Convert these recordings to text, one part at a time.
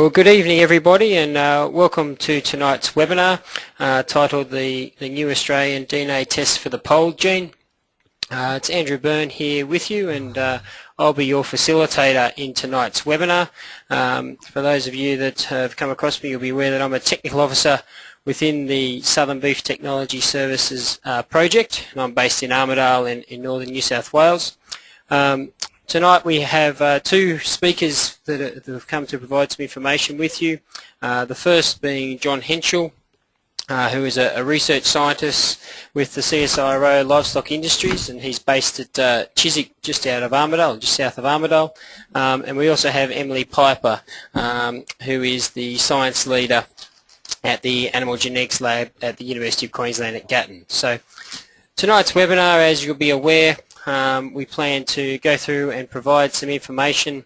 Well, good evening everybody, and welcome to tonight's webinar titled the New Australian DNA Test for the POLD Gene. It's Andrew Byrne here with you, and I'll be your facilitator in tonight's webinar. For those of you that have come across me, you'll be aware that I'm a technical officer within the Southern Beef Technology Services project, and I'm based in Armidale in northern New South Wales. Tonight we have two speakers that have come to provide some information with you. The first being John Henshall, who is a research scientist with the CSIRO Livestock Industries, and he's based at Chiswick, just out of Armidale, just south of Armidale. And we also have Emily Piper, who is the science leader at the Animal Genetics Lab at the University of Queensland at Gatton. So tonight's webinar, as you'll be aware, we plan to go through and provide some information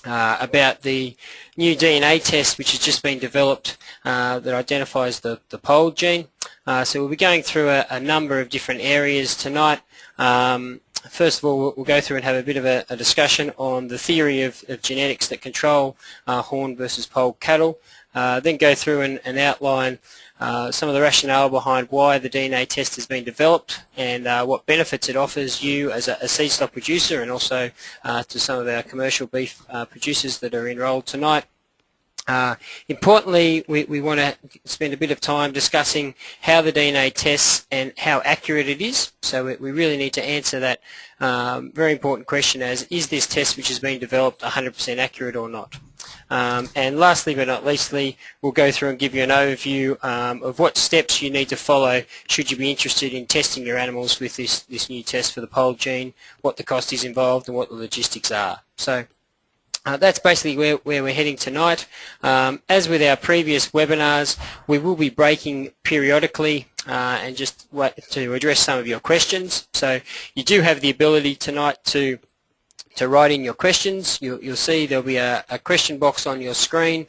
about the new DNA test which has just been developed that identifies the POLD gene. So we'll be going through a number of different areas tonight. First of all, we'll go through and have a bit of a discussion on the theory of genetics that control horn versus POLD cattle. Then go through and outline some of the rationale behind why the DNA test has been developed and what benefits it offers you as a seed stock producer, and also to some of our commercial beef producers that are enrolled tonight. Importantly, we want to spend a bit of time discussing how the DNA tests and how accurate it is. So we really need to answer that very important question as, is this test which has been developed 100% accurate or not? And lastly but not leastly, we'll go through and give you an overview of what steps you need to follow should you be interested in testing your animals with this new test for the POLD gene, what the cost is involved and what the logistics are. So that's basically where we're heading tonight. As with our previous webinars, we will be breaking periodically and just wait to address some of your questions. So you do have the ability tonight to write in your questions. You'll see there'll be a question box on your screen,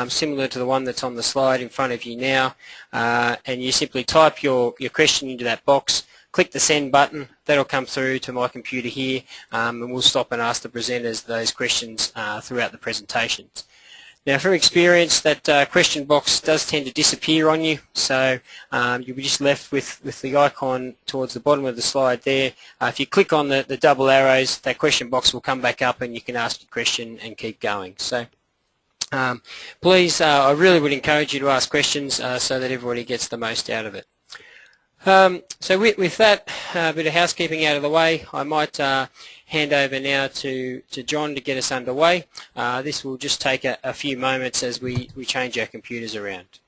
similar to the one that's on the slide in front of you now, and you simply type your question into that box, click the send button, that'll come through to my computer here, and we'll stop and ask the presenters those questions throughout the presentations. Now, from experience, that question box does tend to disappear on you, so you'll be just left with the icon towards the bottom of the slide there. If you click on the double arrows, that question box will come back up and you can ask your question and keep going. So please, I really would encourage you to ask questions so that everybody gets the most out of it. So with that bit of housekeeping out of the way, I might hand over now to John to get us underway. This will just take a few moments as we change our computers around.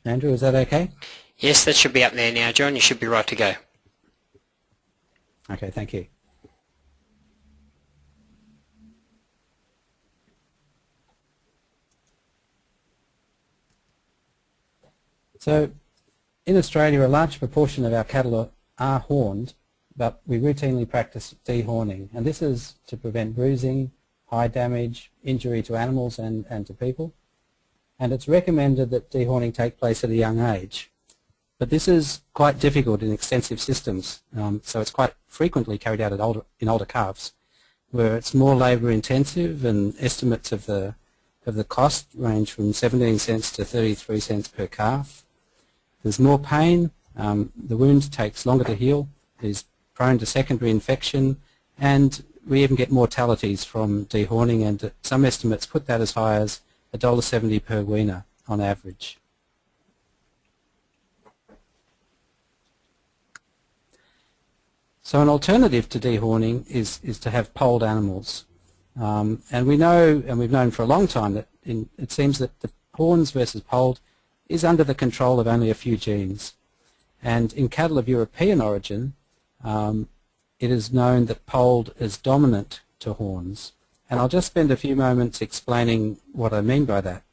Andrew, is that okay? Yes, that should be up there now, John. You should be right to go. Okay, thank you. So, in Australia, a large proportion of our cattle are horned, but we routinely practice dehorning, and this is to prevent bruising, hide damage, injury to animals and to people. And it's recommended that dehorning take place at a young age. But this is quite difficult in extensive systems, so it's quite frequently carried out in older calves, where it's more labour intensive, and estimates of the cost range from 17 cents to 33 cents per calf. There's more pain, the wound takes longer to heal, is prone to secondary infection, and we even get mortalities from dehorning, and some estimates put that as high as $1.70 per weaner on average. So an alternative to dehorning is to have polled animals. And we know, and we've known for a long time, that it seems that the horns versus polled is under the control of only a few genes. And in cattle of European origin, it is known that polled is dominant to horns. And I'll just spend a few moments explaining what I mean by that.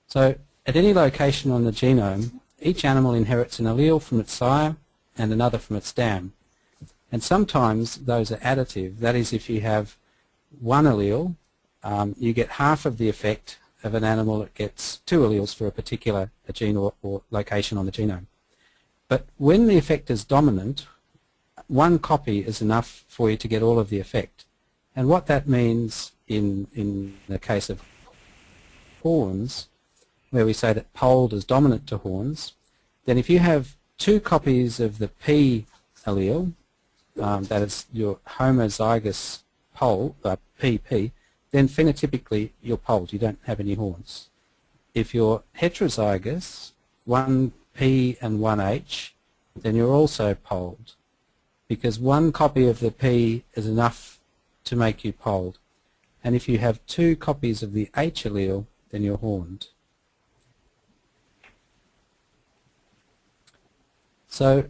So at any location on the genome, each animal inherits an allele from its sire and another from its dam. And sometimes those are additive. That is, if you have one allele, you get half of the effect of an animal that gets two alleles for a particular gene or location on the genome. But when the effect is dominant, one copy is enough for you to get all of the effect. And what that means in the case of horns, where we say that polled is dominant to horns, then if you have two copies of the P allele, that is your homozygous poll, PP, then phenotypically you're polled, you don't have any horns. If you're heterozygous, one P and one H, then you're also polled, because one copy of the P is enough to make you polled. And if you have two copies of the H allele, then you're horned. So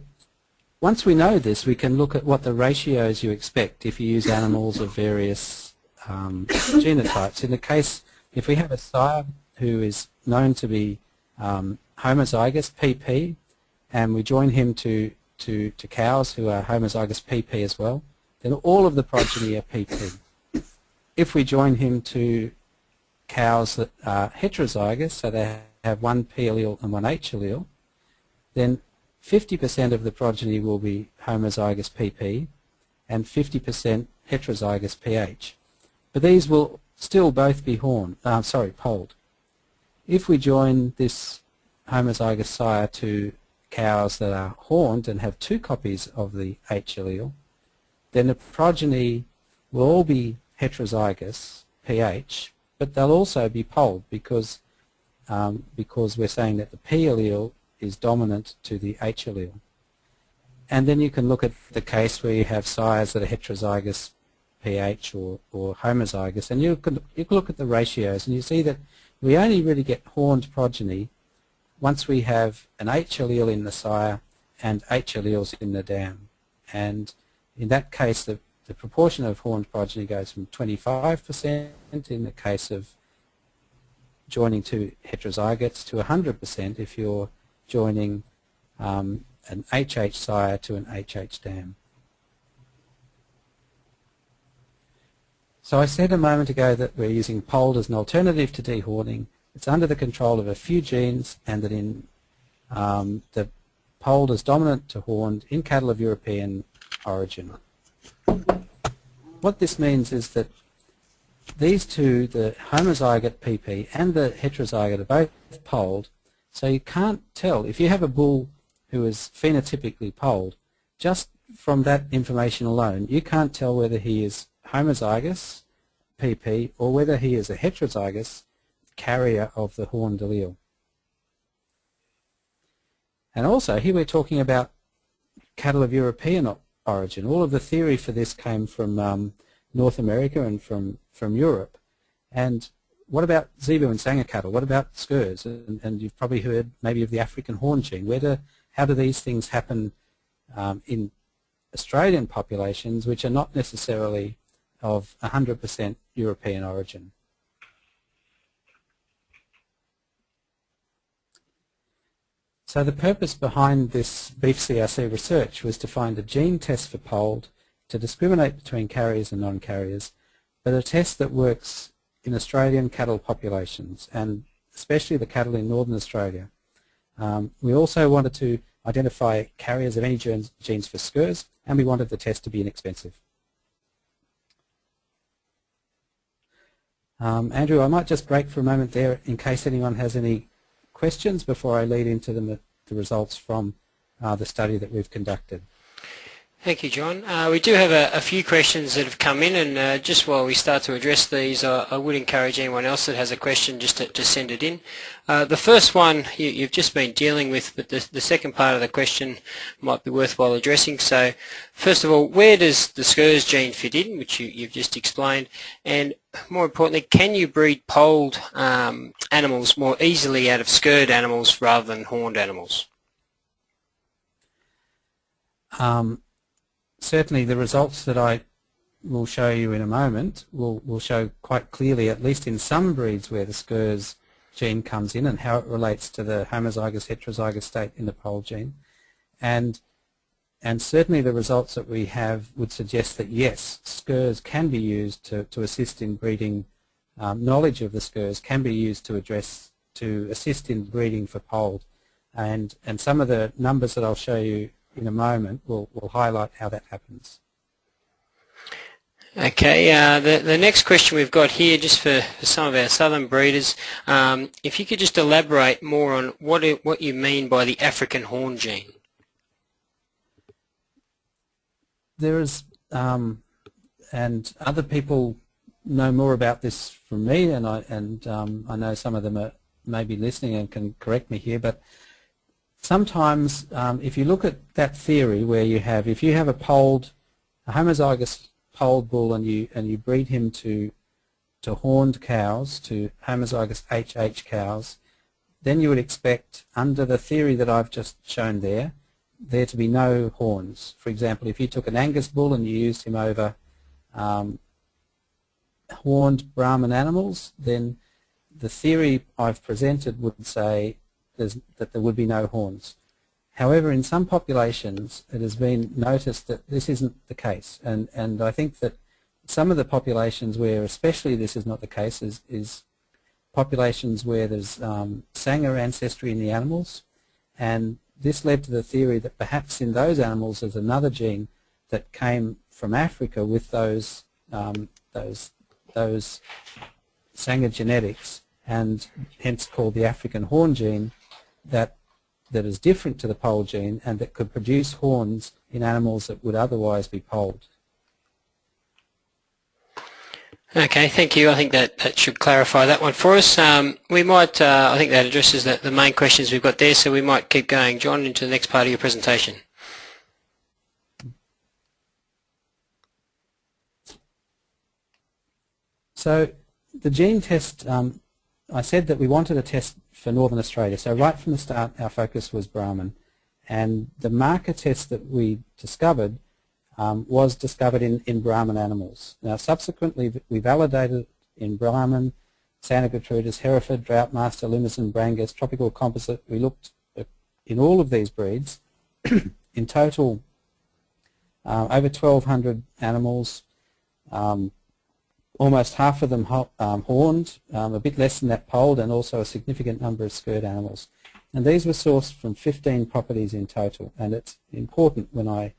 once we know this, we can look at what the ratios you expect if you use animals of various genotypes. In the case, if we have a sire who is known to be homozygous PP, and we join him to cows who are homozygous PP as well, then all of the progeny are PP. If we join him to cows that are heterozygous, so they have one P allele and one H allele, then 50% of the progeny will be homozygous PP and 50% heterozygous PH. But these will still both be polled. If we join this homozygous sire to cows that are horned and have two copies of the H allele, then the progeny will all be heterozygous PH, but they'll also be polled because we're saying that the P allele is dominant to the H allele. And then you can look at the case where you have sires that are heterozygous PH or homozygous, and you can look at the ratios, and you see that we only really get horned progeny once we have an H allele in the sire and H alleles in the dam. And in that case, the proportion of horned progeny goes from 25% in the case of joining two heterozygotes to 100% if you're joining an HH sire to an HH dam. So I said a moment ago that we're using polled as an alternative to dehorning. It's under the control of a few genes, and that in the polled is dominant to horned in cattle of European origin. What this means is that these two, the homozygote PP and the heterozygote, are both polled. So you can't tell, if you have a bull who is phenotypically polled, just from that information alone, you can't tell whether he is homozygous PP or whether he is a heterozygous carrier of the horned allele. And also, here we're talking about cattle of European origin. All of the theory for this came from North America and from Europe. And what about zebu and sanger cattle? What about skurs? And you've probably heard maybe of the African horn gene. How do these things happen in Australian populations, which are not necessarily of 100% European origin? So the purpose behind this Beef CRC research was to find a gene test for polled to discriminate between carriers and non-carriers, but a test that works in Australian cattle populations, and especially the cattle in Northern Australia. We also wanted to identify carriers of any genes for skurs, and we wanted the test to be inexpensive. Andrew, I might just break for a moment there in case anyone has any questions before I lead into the results from the study that we've conducted. Thank you, John. We do have a few questions that have come in, and just while we start to address these, I would encourage anyone else that has a question just to send it in. The first one you've just been dealing with, but the second part of the question might be worthwhile addressing. So, first of all, where does the skurs gene fit in, which you've just explained, and more importantly, can you breed polled animals more easily out of skirred animals rather than horned animals? certainly the results that I will show you in a moment will show quite clearly, at least in some breeds, where the SCRS gene comes in and how it relates to the homozygous heterozygous state in the pole gene. And certainly the results that we have would suggest that yes, SCRS can be used to assist in breeding. Knowledge of the SCRS can be used to assist in breeding for polled. And some of the numbers that I'll show you in a moment will highlight how that happens. Okay, the next question we've got here, just for some of our southern breeders, if you could just elaborate more on what you mean by the African horn gene. There is, and other people know more about this from me, and I know some of them are maybe listening and can correct me here, but sometimes if you look at that theory where if you have a homozygous polled bull and you breed him to horned cows, to homozygous HH cows, then you would expect, under the theory that I've just shown there to be no horns. For example, if you took an Angus bull and you used him over horned Brahman animals, then the theory I've presented would say that there would be no horns. However, in some populations it has been noticed that this isn't the case, and I think that some of the populations where especially this is not the case is populations where there's Sanger ancestry in the animals, and this led to the theory that perhaps in those animals there's another gene that came from Africa with those Sanger genetics, and hence called the African horn gene, that is different to the pole gene and that could produce horns in animals that would otherwise be polled. Okay, thank you. I think that should clarify that one for us. We might, I think that addresses the main questions we've got there, so we might keep going, John, into the next part of your presentation. So the gene test, I said that we wanted a test for Northern Australia. So right from the start our focus was Brahman, and the marker test that we discovered was discovered in Brahman animals. Now subsequently we validated it in Brahman, Santa Gertrudis, Hereford, Droughtmaster, Limousin, Brangus, Tropical Composite. We looked in all of these breeds, in total over 1,200 animals, almost half of them horned, a bit less than that polled, and also a significant number of SCRD animals. And these were sourced from 15 properties in total, and it's important when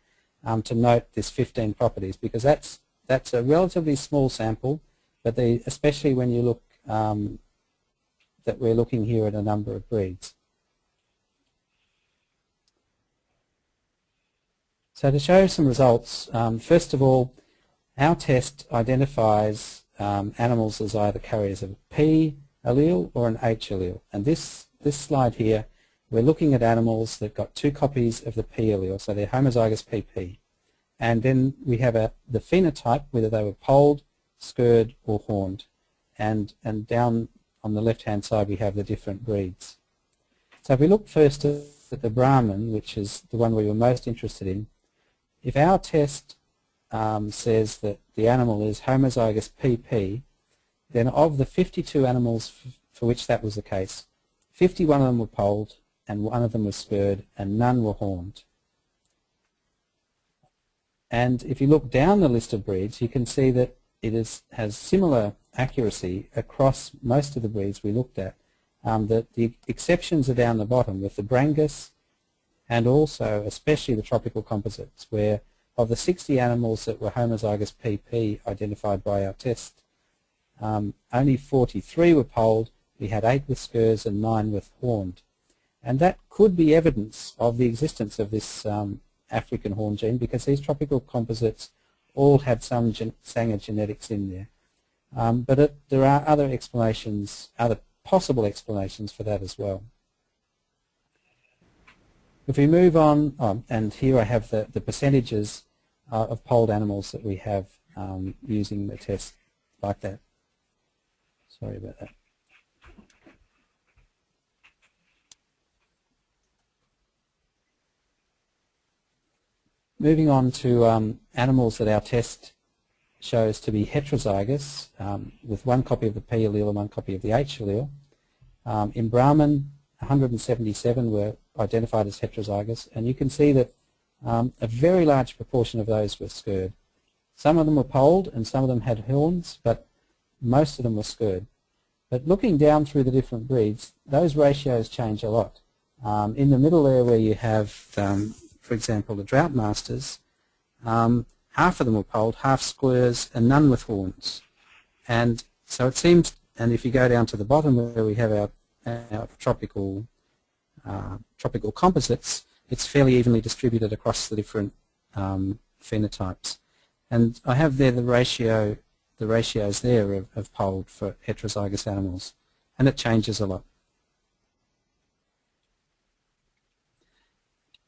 to note this 15 properties, because that's a relatively small sample, but especially when you look that we're looking here at a number of breeds. So to show some results, first of all, our test identifies animals as either carriers of a P allele or an H allele. And this slide here, we're looking at animals that got 2 copies of the P allele, so they're homozygous PP. And then we have the phenotype, whether they were polled, SCRD, or horned. And down on the left-hand side we have the different breeds. So if we look first at the Brahman, which is the one we were most interested in, if our test says that the animal is homozygous PP, then of the 52 animals for which that was the case, 51 of them were polled and 1 of them was SCRD and none were horned. And if you look down the list of breeds, you can see that it has similar accuracy across most of the breeds we looked at. The exceptions are down the bottom with the Brangus and also especially the tropical composites, where of the 60 animals that were homozygous PP identified by our test, only 43 were polled. We had 8 with SCRDs and 9 with horned. And that could be evidence of the existence of this African horn gene, because these tropical composites all had some Sanger genetics in there. But there are other explanations, other possible explanations for that as well. If we move on, and here I have the percentages of polled animals that we have using the test like that. Sorry about that. moving on to animals that our test shows to be heterozygous, with one copy of the P allele and one copy of the H allele. In Brahman, 177 were identified as heterozygous, and you can see that a very large proportion of those were scurred. Some of them were polled and some of them had horns, but most of them were scurred. But looking down through the different breeds, those ratios change a lot. In the middle there where you have, for example, the drought masters, half of them were polled, half squares, and none with horns. And so it seems, and if you go down to the bottom where we have our tropical composites, it's fairly evenly distributed across the different phenotypes. And I have there the ratios there of polled for heterozygous animals, and it changes a lot.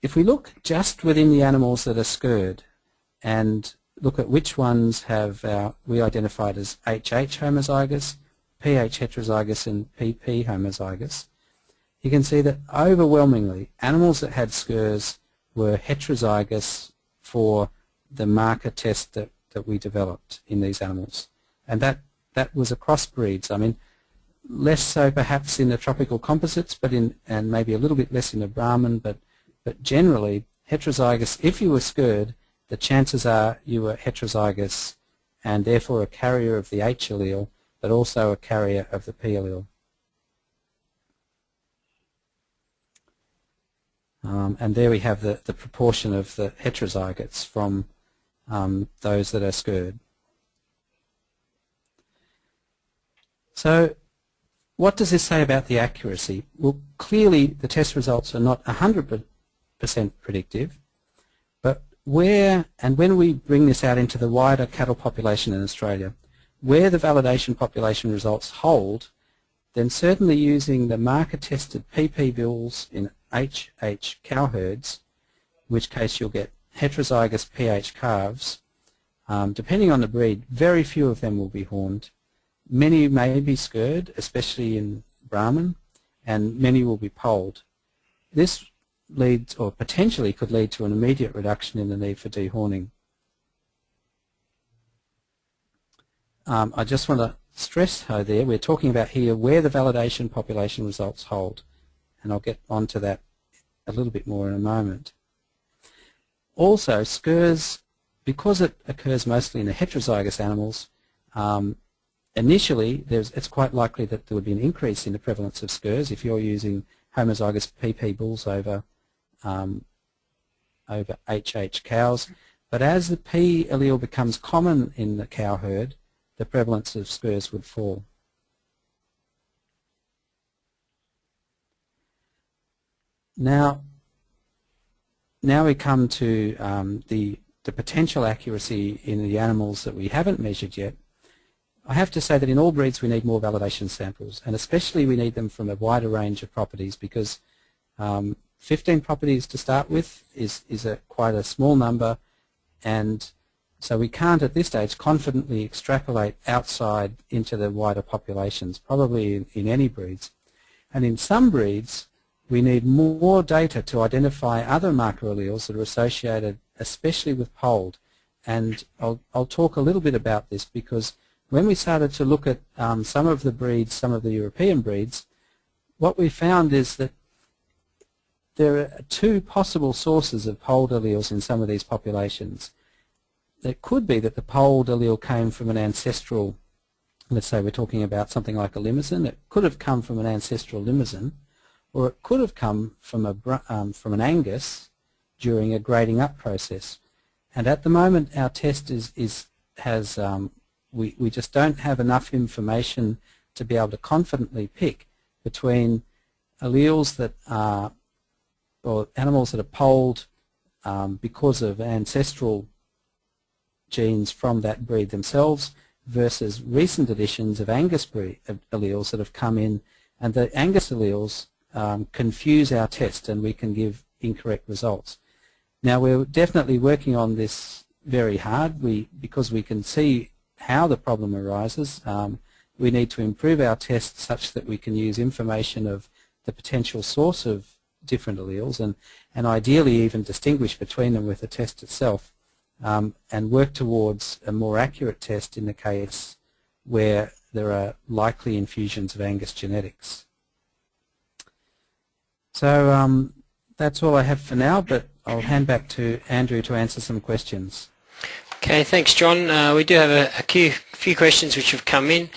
If we look just within the animals that are scurred and look at which ones have we identified as HH homozygous, PH heterozygous, and PP homozygous, you can see that overwhelmingly animals that had scurs were heterozygous for the marker test that we developed in these animals. And that was across breeds. I mean, less so perhaps in the tropical composites, but and maybe a little bit less in the Brahman, but generally heterozygous. If you were scurred, the chances are you were heterozygous and therefore a carrier of the H allele, but also a carrier of the P allele. And there we have the proportion of the heterozygotes from those that are scurred. So what does this say about the accuracy? Well, clearly the test results are not 100% predictive, but where, and when we bring this out into the wider cattle population in Australia, where the validation population results hold, then certainly using the marker-tested PP bulls in HH cow herds, in which case you'll get heterozygous PH calves, depending on the breed, very few of them will be horned. Many may be scurred, especially in Brahman, and many will be polled. This leads, or potentially could lead, to an immediate reduction in the need for dehorning. I just want to stress how there, we're talking about here where the validation population results hold, and I'll get onto that a little bit more in a moment. Also, scurs, because it occurs mostly in the heterozygous animals, initially it's quite likely that there would be an increase in the prevalence of scurs if you're using homozygous PP bulls over HH cows. But as the P allele becomes common in the cow herd, the prevalence of scurs would fall. Now we come to the potential accuracy in the animals that we haven't measured yet. I have to say that in all breeds we need more validation samples, and especially we need them from a wider range of properties, because 15 properties to start with is quite a small number, and so we can't at this stage confidently extrapolate outside into the wider populations, probably in any breeds. And in some breeds we need more data to identify other marker alleles that are associated especially with polled. And I'll talk a little bit about this, because when we started to look at some of the breeds, some of the European breeds, what we found is that there are two possible sources of polled alleles in some of these populations. It could be that the polled allele came from an ancestral, let's say we're talking about something like a limousin. It could have come from an ancestral limousin, or it could have come from an Angus during a grading up process. And at the moment our test we just don't have enough information to be able to confidently pick between alleles that are, or animals that are polled because of ancestral genes from that breed themselves versus recent additions of Angus breed alleles that have come in, and the Angus alleles confuse our test and we can give incorrect results. Now we're definitely working on this very hard because we can see how the problem arises. We need to improve our test such that we can use information of the potential source of different alleles, and ideally even distinguish between them with the test itself, and work towards a more accurate test in the case where there are likely infusions of Angus genetics. So that's all I have for now, but I'll hand back to Andrew to answer some questions. Okay, thanks, John. We do have a few questions which have come in,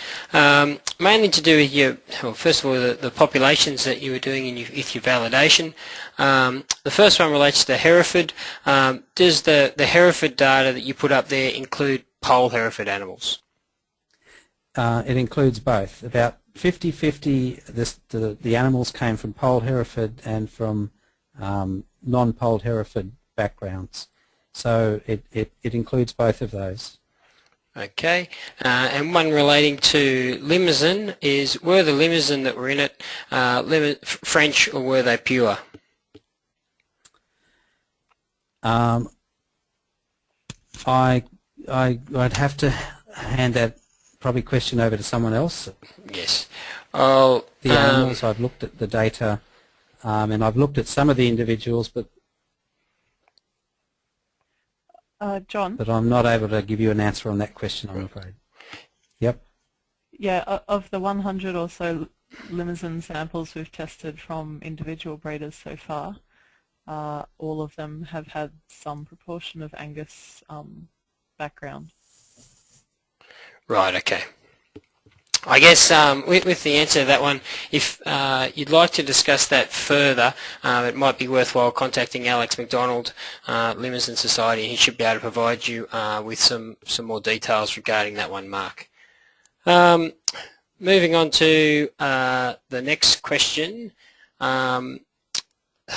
mainly to do with your, well, first of all, the populations that you were doing in your validation. The first one relates to Hereford. Does the Hereford data that you put up there include polled Hereford animals? It includes both. About 50-50 the animals came from polled Hereford and from non-polled Hereford backgrounds. So it includes both of those. Okay, and one relating to Limousin is, were the Limousin that were in it French or were they pure? I'd have to hand that probably question over to someone else. Yes. The animals, I've looked at the data, and I've looked at some of the individuals, but John? But I'm not able to give you an answer on that question, I'm afraid. Yep. Yeah, of the 100 or so Limousin samples we've tested from individual breeders so far, all of them have had some proportion of Angus background. Right, okay. I guess with the answer to that one, if you'd like to discuss that further, it might be worthwhile contacting Alex McDonald, Limousin Society, and he should be able to provide you with some more details regarding that one, Mark. Moving on to the next question.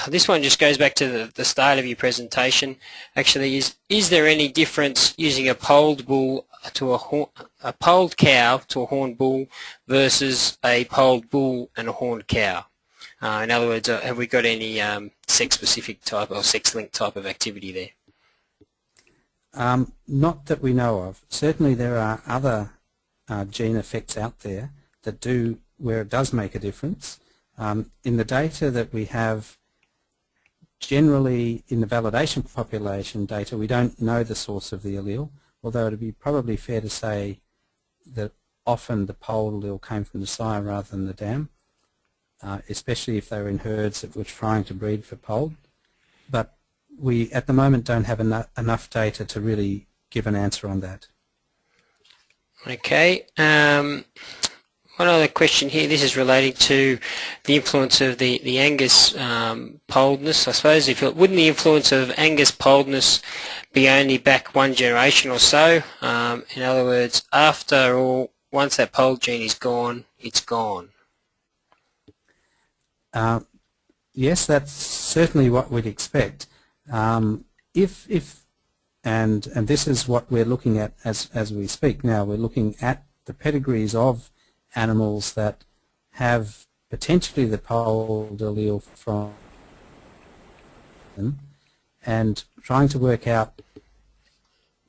This one just goes back to the start of your presentation. Actually, is there any difference using a polled bull to a polled cow to a horned bull versus a polled bull and a horned cow? In other words, have we got any sex-specific type or sex-linked type of activity there? Not that we know of. Certainly there are other gene effects out there that do, where it does make a difference. In the data that we have, generally in the validation population data, we don't know the source of the allele, although it would be probably fair to say that often the polled allele came from the sire rather than the dam, especially if they were in herds that were trying to breed for polled. But we, at the moment, don't have enough data to really give an answer on that. Okay. One other question here, this is relating to the influence of the Angus polledness. I suppose, wouldn't the influence of Angus polledness be only back one generation or so? In other words, after all, once that polled gene is gone, it's gone. Yes, that's certainly what we'd expect. And this is what we're looking at as we speak now. We're looking at the pedigrees of animals that have potentially the polled allele from them, and trying to work out,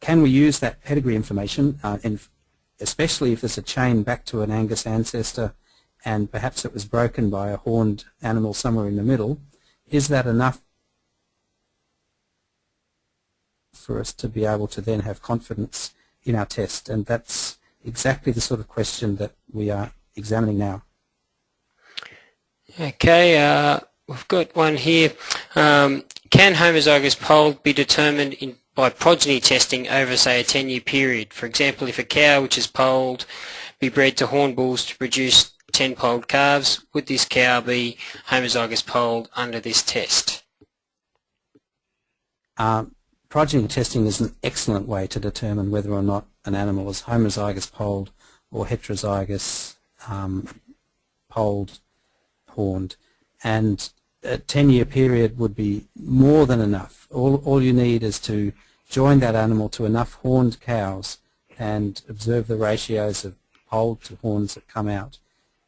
can we use that pedigree information, and especially if there's a chain back to an Angus ancestor and perhaps it was broken by a horned animal somewhere in the middle, is that enough for us to be able to then have confidence in our test? And that's exactly the sort of question that we are examining now. Okay, we've got one here. Can homozygous polled be determined by progeny testing over, say, a 10-year period? For example, if a cow which is polled be bred to horned bulls to produce 10 polled calves, would this cow be homozygous polled under this test? Progeny testing is an excellent way to determine whether or not an animal is homozygous polled or heterozygous polled horned, and a 10-year period would be more than enough. All you need is to join that animal to enough horned cows and observe the ratios of polled to horns that come out.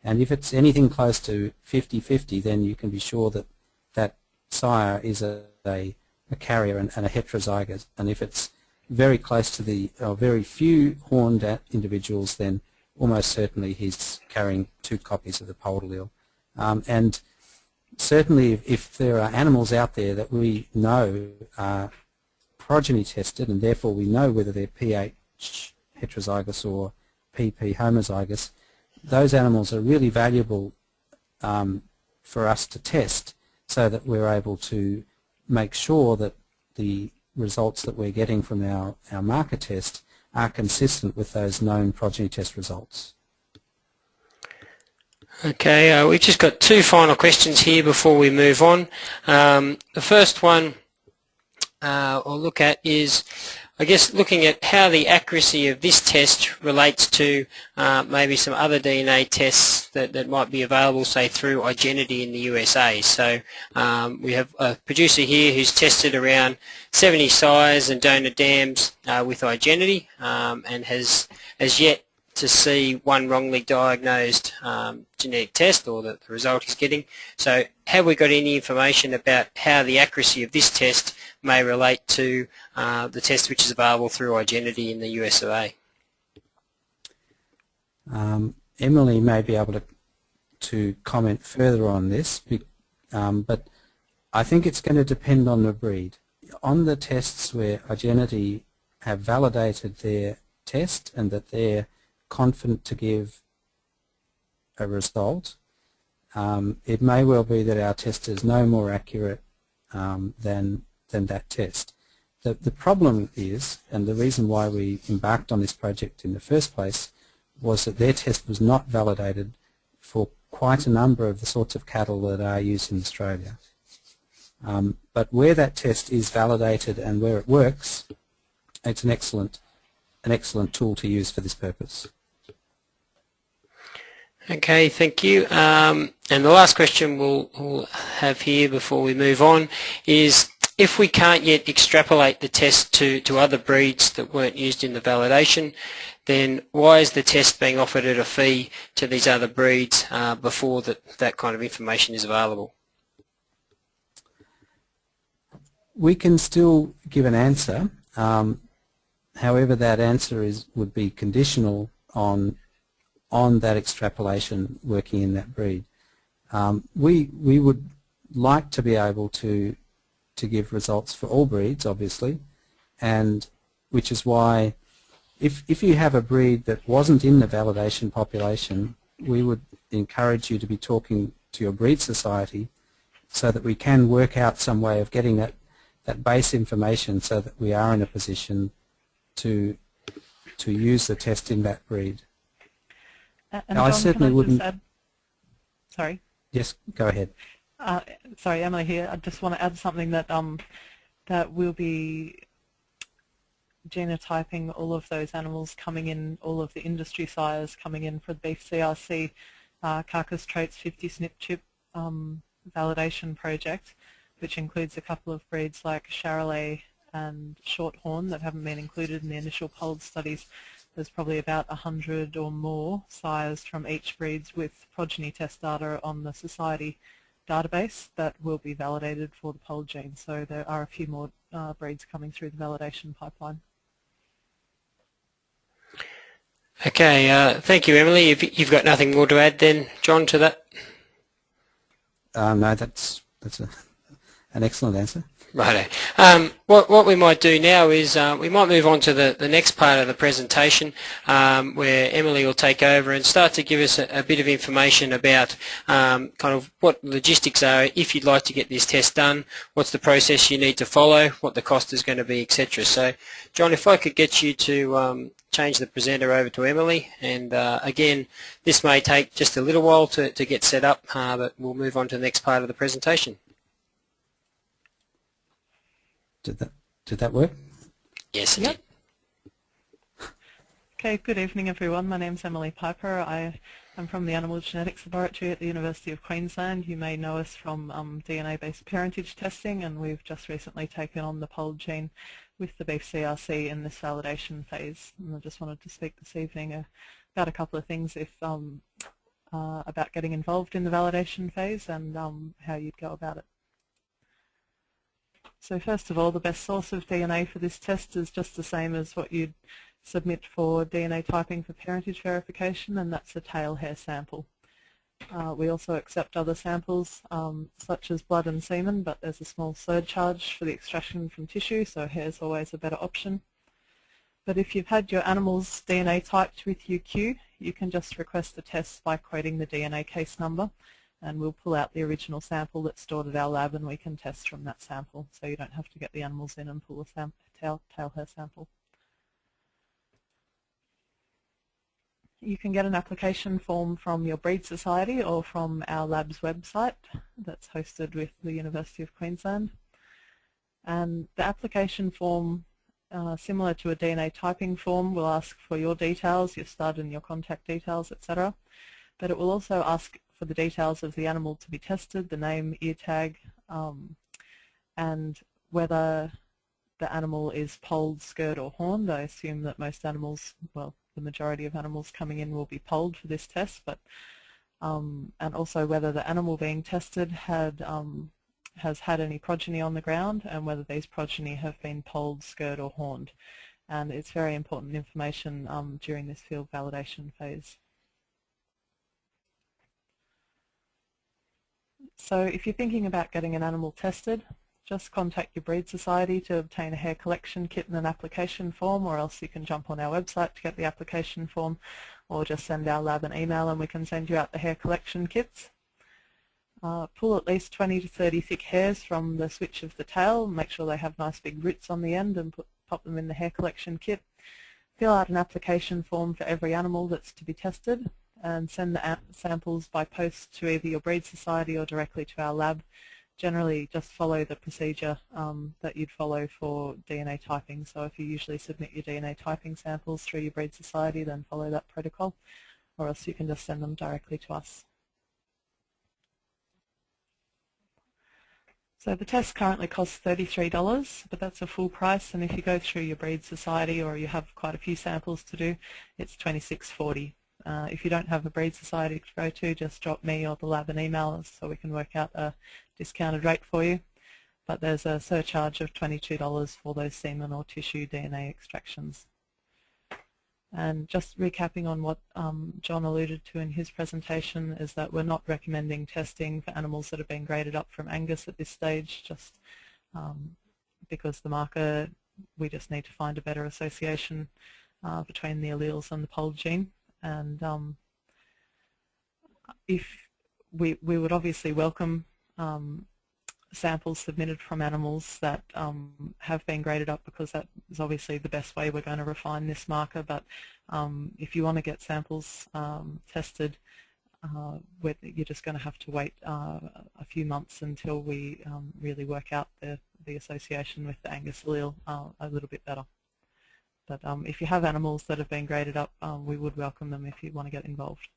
And if it's anything close to 50-50, then you can be sure that that sire is a carrier and a heterozygous. And if it's very close to the very few horned individuals, then almost certainly he's carrying 2 copies of the polled allele. And certainly if there are animals out there that we know are progeny tested and therefore we know whether they're pH heterozygous or PP homozygous, those animals are really valuable for us to test so that we're able to make sure that the results that we're getting from our marker test are consistent with those known progeny test results. Okay, we've just got two final questions here before we move on. The first one we'll look at is, I guess, looking at how the accuracy of this test relates to maybe some other DNA tests that might be available, say, through Igenity in the USA. So we have a producer here who's tested around 70 sires and donor dams with Igenity and has yet to see one wrongly diagnosed genetic test, or the result he's getting. So have we got any information about how the accuracy of this test may relate to the test which is available through Igenity in the USA? Emily may be able to comment further on this, but I think it's going to depend on the breed. On the tests where Igenity have validated their test and that they're confident to give a result, it may well be that our test is no more accurate than that test. The problem is, and the reason why we embarked on this project in the first place, was that their test was not validated for quite a number of the sorts of cattle that are used in Australia. But where that test is validated and where it works, it's an excellent tool to use for this purpose. Okay, thank you. And the last question we'll have here before we move on is, if we can't yet extrapolate the test to other breeds that weren't used in the validation, then why is the test being offered at a fee to these other breeds before that kind of information is available? We can still give an answer. However, that answer would be conditional on that extrapolation working in that breed. We would like to be able to give results for all breeds, obviously, and which is why if you have a breed that wasn't in the validation population, we would encourage you to be talking to your breed society so that we can work out some way of getting that base information so that we are in a position to use the test in that breed. And now, I John, certainly wouldn't... Sorry? Yes, go ahead. Sorry, Emily here. I just want to add something that that we'll be genotyping all of those animals coming in, all of the industry sires coming in for the Beef CRC carcass traits 50 SNP chip validation project, which includes a couple of breeds like Charolais and Shorthorn that haven't been included in the initial polled studies. There's probably about 100 or more sires from each breed with progeny test data on the society database that will be validated for the polled gene. So there are a few more breeds coming through the validation pipeline. Okay, thank you, Emily. If you've got nothing more to add then, John, to that? No, that's an excellent answer. Righto. What we might do now is we might move on to the next part of the presentation where Emily will take over and start to give us a bit of information about kind of what logistics are if you'd like to get this test done, what's the process you need to follow, what the cost is going to be, etc. So, John, if I could get you to change the presenter over to Emily, and again, this may take just a little while to get set up, but we'll move on to the next part of the presentation. Did that work? Yes, it Yep. did. Okay, good evening everyone. My name's Emily Piper. I am from the Animal Genetics Laboratory at the University of Queensland. You may know us from DNA-based parentage testing, and we've just recently taken on the polled gene with the Beef CRC in this validation phase. And I just wanted to speak this evening about a couple of things about getting involved in the validation phase and how you'd go about it. So first of all, the best source of DNA for this test is just the same as what you'd submit for DNA typing for parentage verification, and that's a tail hair sample. We also accept other samples such as blood and semen, but there's a small surcharge for the extraction from tissue, so hair is always a better option. But if you've had your animal's DNA typed with your Q, you can just request the test by quoting the DNA case number, and we'll pull out the original sample that's stored at our lab and we can test from that sample, so you don't have to get the animals in and pull a tail hair sample. You can get an application form from your breed society or from our lab's website that's hosted with the University of Queensland. And the application form, similar to a DNA typing form, will ask for your details, your stud and your contact details, etc. But it will also ask for the details of the animal to be tested, the name, ear tag, and whether the animal is polled, scurred or horned. I assume that most animals, well, the majority of animals coming in will be polled for this test, but and also whether the animal being tested has had any progeny on the ground and whether these progeny have been polled, scurred or horned. And it's very important information during this field validation phase. So if you're thinking about getting an animal tested, just contact your breed society to obtain a hair collection kit and an application form, or else you can jump on our website to get the application form, or just send our lab an email and we can send you out the hair collection kits. Pull at least 20 to 30 thick hairs from the switch of the tail, make sure they have nice big roots on the end, and pop them in the hair collection kit. Fill out an application form for every animal that's to be tested, and send the samples by post to either your breed society or directly to our lab. Generally just follow the procedure that you'd follow for DNA typing. So if you usually submit your DNA typing samples through your breed society, then follow that protocol, or else you can just send them directly to us. So the test currently costs $33, but that's a full price, and if you go through your breed society or you have quite a few samples to do, it's $26.40. If you don't have a breed society to go to, just drop me or the lab an email so we can work out a discounted rate for you. But there's a surcharge of $22 for those semen or tissue DNA extractions. And just recapping on what John alluded to in his presentation is that we're not recommending testing for animals that have been graded up from Angus at this stage, just because the marker, we just need to find a better association between the alleles and the polled gene. And if we would obviously welcome samples submitted from animals that have been graded up, because that is obviously the best way we're going to refine this marker. But if you want to get samples tested, you're just going to have to wait a few months until we really work out the association with the Angus allele a little bit better. But if you have animals that have been graded up, we would welcome them if you want to get involved.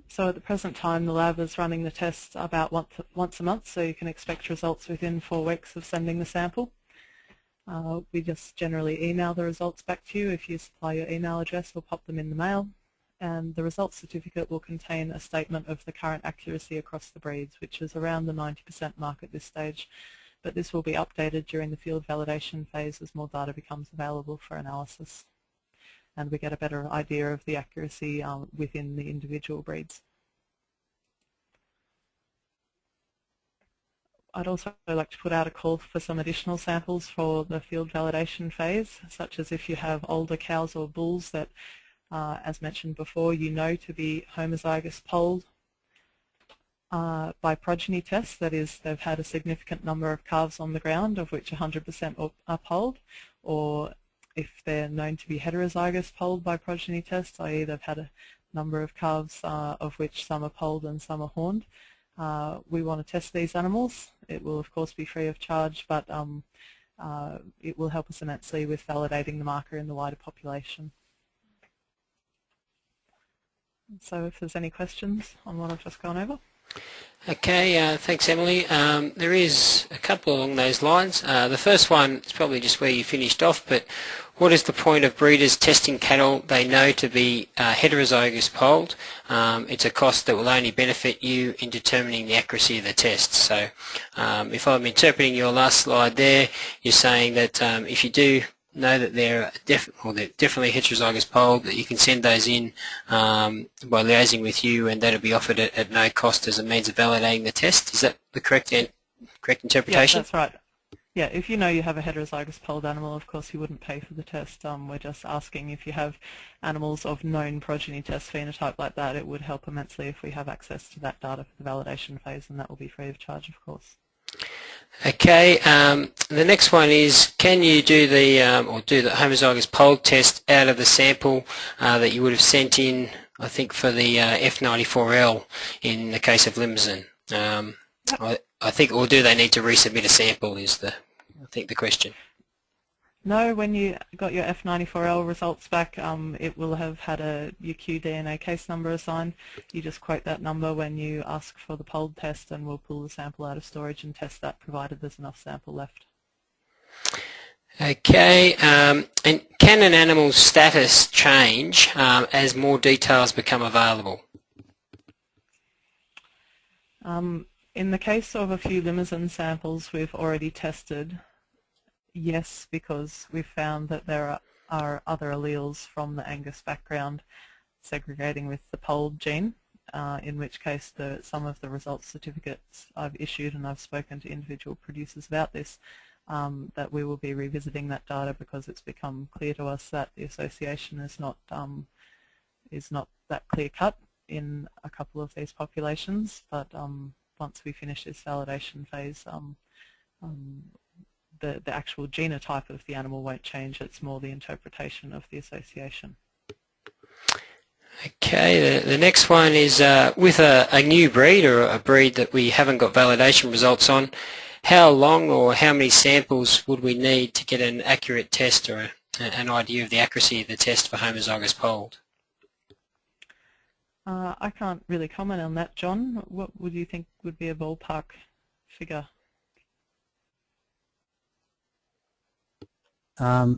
So at the present time, the lab is running the tests about once a month, so you can expect results within 4 weeks of sending the sample. We just generally email the results back to you. If you supply your email address, we'll pop them in the mail. And the results certificate will contain a statement of the current accuracy across the breeds, which is around the 90% mark at this stage. But this will be updated during the field validation phase as more data becomes available for analysis, and we get a better idea of the accuracy within the individual breeds. I'd also like to put out a call for some additional samples for the field validation phase, such as if you have older cows or bulls that, as mentioned before, you know to be homozygous polled by progeny tests, that is, they've had a significant number of calves on the ground of which 100% are polled, or if they're known to be heterozygous polled by progeny tests, i.e. they've had a number of calves of which some are polled and some are horned. We want to test these animals. It will of course be free of charge, but it will help us immensely with validating the marker in the wider population. So if there's any questions on what I've just gone over. Okay, thanks Emily. There is a couple along those lines. The first one is probably just where you finished off, but what is the point of breeders testing cattle they know to be heterozygous polled? It's a cost that will only benefit you in determining the accuracy of the test. So if I'm interpreting your last slide there, you're saying that if you do know that they're definitely heterozygous polled, that you can send those in by liaising with you, and that'll be offered at no cost as a means of validating the test. Is that the correct interpretation? Yeah, that's right. Yeah, if you know you have a heterozygous polled animal, of course you wouldn't pay for the test. We're just asking if you have animals of known progeny test phenotype like that, it would help immensely if we have access to that data for the validation phase, and that will be free of charge, of course. Okay, the next one is, can you do the homozygous polled test out of the sample that you would have sent in, I think, for the F94L in the case of Limousin? I think, or do they need to resubmit a sample is I think the question. No, when you got your F94L results back, it will have had your qDNA case number assigned. You just quote that number when you ask for the polled test, and we'll pull the sample out of storage and test that, provided there's enough sample left. Okay, and can an animal's status change as more details become available? In the case of a few Limousin samples we've already tested, yes, because we've found that there are other alleles from the Angus background segregating with the polled gene, in which case some of the results certificates I've issued, and I've spoken to individual producers about this, that we will be revisiting that data because it's become clear to us that the association is not that clear-cut in a couple of these populations, but once we finish this validation phase, the actual genotype of the animal won't change. It's more the interpretation of the association. Okay, the next one is with a new breed, or a breed that we haven't got validation results on, how long or how many samples would we need to get an accurate test, or an idea of the accuracy of the test for homozygous polled? I can't really comment on that, John. What would you think would be a ballpark figure? I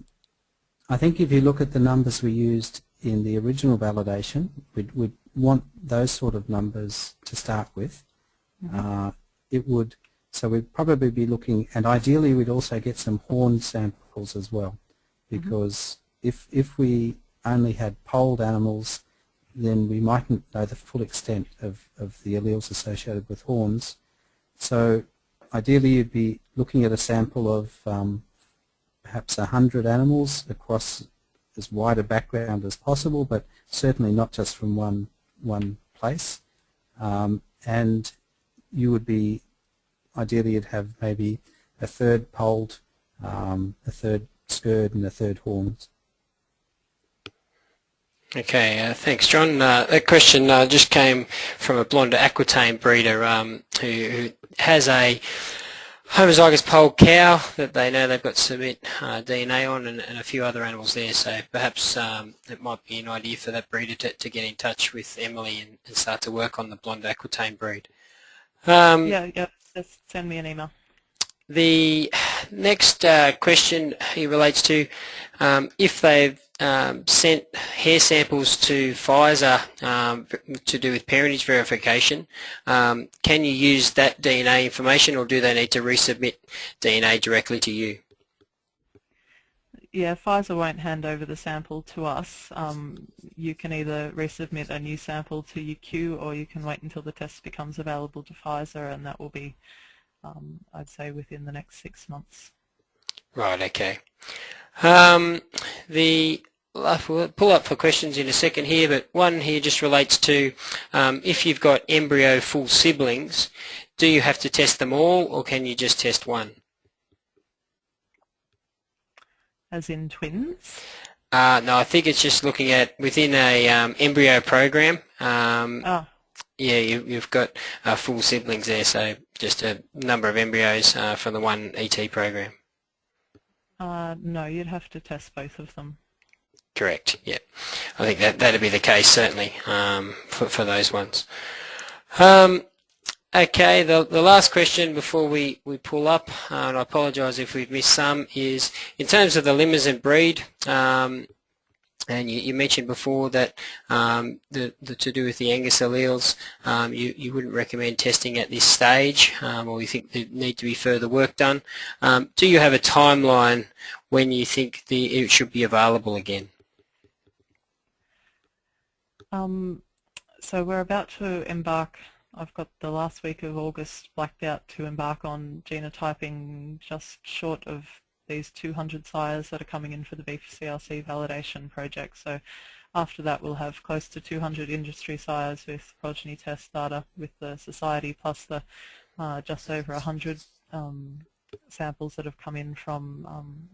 think if you look at the numbers we used in the original validation, we'd want those sort of numbers to start with. Mm-hmm. So we'd probably be looking, and ideally we'd also get some horn samples as well, because mm-hmm. if we only had polled animals, then we mightn't know the full extent of the alleles associated with horns. So ideally you'd be looking at a sample of perhaps 100 animals across as wide a background as possible, but certainly not just from one place. And you would be, ideally you'd have maybe a third polled, a third scurred, and a third horns. Okay, thanks, John. That question just came from a blonde Aquitaine breeder who has a homozygous polled cow that they know they've got to submit DNA on, and a few other animals there. So perhaps it might be an idea for that breeder to get in touch with Emily and start to work on the blonde Aquitaine breed. Yeah, just send me an email. The next question he relates to, if they've sent hair samples to Pfizer to do with parentage verification, can you use that DNA information, or do they need to resubmit DNA directly to you? Yeah, Pfizer won't hand over the sample to us. You can either resubmit a new sample to your queue, or you can wait until the test becomes available to Pfizer, and that will be, I'd say, within the next 6 months. Right, okay. We'll pull up for questions in a second here, but one here just relates to if you've got embryo full siblings, do you have to test them all, or can you just test one? As in twins? No, I think it's just looking at within a embryo program. Yeah, you've got full siblings there, so just a number of embryos from the one ET program. No, you'd have to test both of them. Correct, yeah. I think that'd be the case, certainly, for those ones. Okay, the last question before we pull up, and I apologise if we've missed some, is in terms of the Limousin breed, and you mentioned before that to do with the Angus alleles, you wouldn't recommend testing at this stage, or you think there need to be further work done. Do you have a timeline when you think it should be available again? So we're about to embark, I've got the last week of August blacked out to embark on genotyping just short of these 200 sires that are coming in for the Beef CRC validation project. So after that we'll have close to 200 industry sires with progeny test data with the society, plus the just over 100 samples that have come in from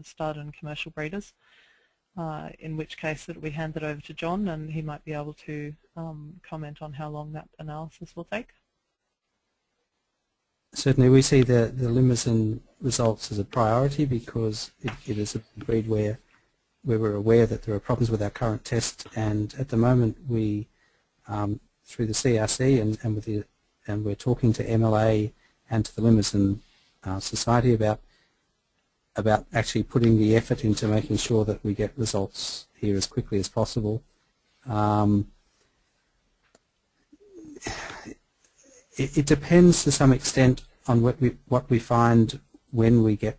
stud and commercial breeders. In which case that we hand it over to John, and he might be able to comment on how long that analysis will take. Certainly we see the Limousin results as a priority because it is a breed where we're aware that there are problems with our current test, and at the moment we, through the CRC and we're talking to MLA and to the Limousin Society about actually putting the effort into making sure that we get results here as quickly as possible. It depends to some extent on what we find when we get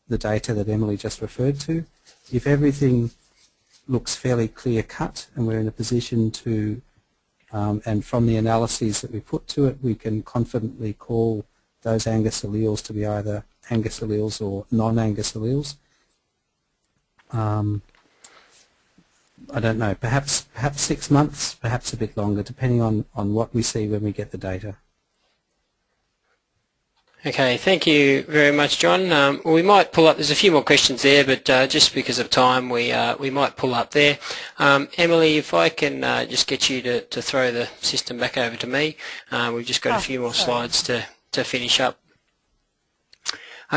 the data that Emily just referred to. If everything looks fairly clear-cut and we're in a position to, and from the analyses that we put to it, we can confidently call those Angus alleles to be either Angus alleles or non-Angus alleles. I don't know, perhaps 6 months, perhaps a bit longer, depending on what we see when we get the data. Okay, thank you very much, John. Well, we might pull up, there's a few more questions there, but just because of time we might pull up there. Emily, if I can just get you to throw the system back over to me. We've just got a few more slides to finish up.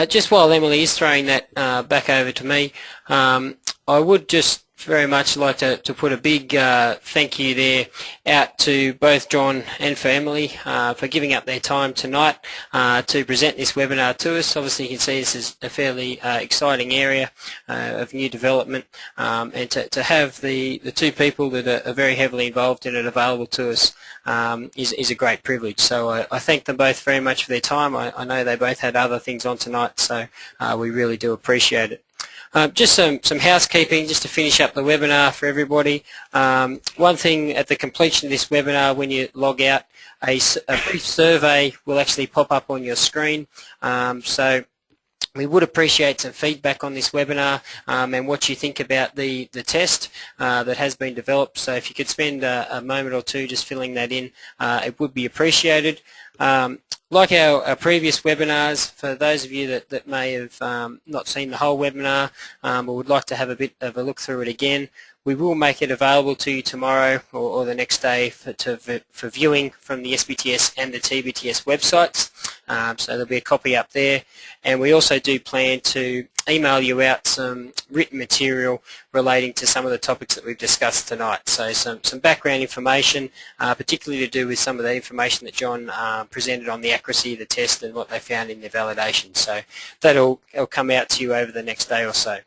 Just while Emily is throwing that back over to me, I would just very much like to put a big thank you there out to both John and for Emily for giving up their time tonight to present this webinar to us. Obviously you can see this is a fairly exciting area of new development, and to have the two people that are very heavily involved in it available to us is a great privilege. So I thank them both very much for their time. I know they both had other things on tonight, so we really do appreciate it. Just some housekeeping just to finish up the webinar for everybody. One thing at the completion of this webinar, when you log out, a brief survey will actually pop up on your screen. So we would appreciate some feedback on this webinar and what you think about the test that has been developed. So if you could spend a moment or two just filling that in, it would be appreciated. Like our previous webinars, for those of you that may have not seen the whole webinar or would like to have a bit of a look through it again, we will make it available to you tomorrow or the next day for viewing from the SBTS and the TBTS websites. So there'll be a copy up there. And we also do plan to email you out some written material relating to some of the topics that we've discussed tonight. So some background information, particularly to do with some of the information that John presented on the accuracy of the test and what they found in their validation. So that'll come out to you over the next day or so.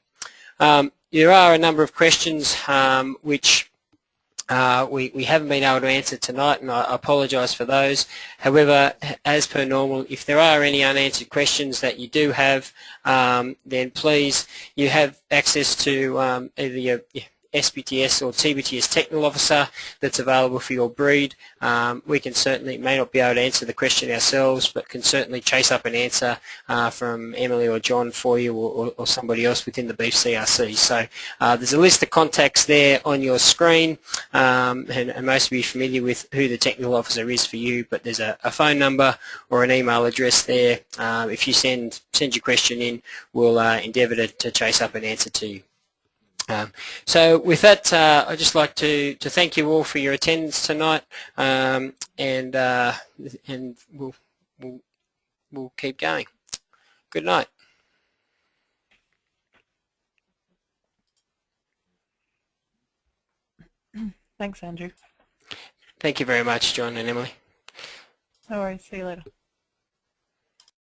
There are a number of questions which we haven't been able to answer tonight, and I apologise for those. However, as per normal, if there are any unanswered questions that you do have, then please, you have access to either your SBTS or TBTS technical officer that's available for your breed. We can certainly, may not be able to answer the question ourselves, but can certainly chase up an answer from Emily or John for you, or somebody else within the Beef CRC. So there's a list of contacts there on your screen, and most of you are familiar with who the technical officer is for you, but there's a phone number or an email address there. If you send your question in, we'll endeavour to chase up an answer to you. So with that, I'd just like to thank you all for your attendance tonight, and we'll keep going. Good night. Thanks, Andrew. Thank you very much, John and Emily. No worries. See you later.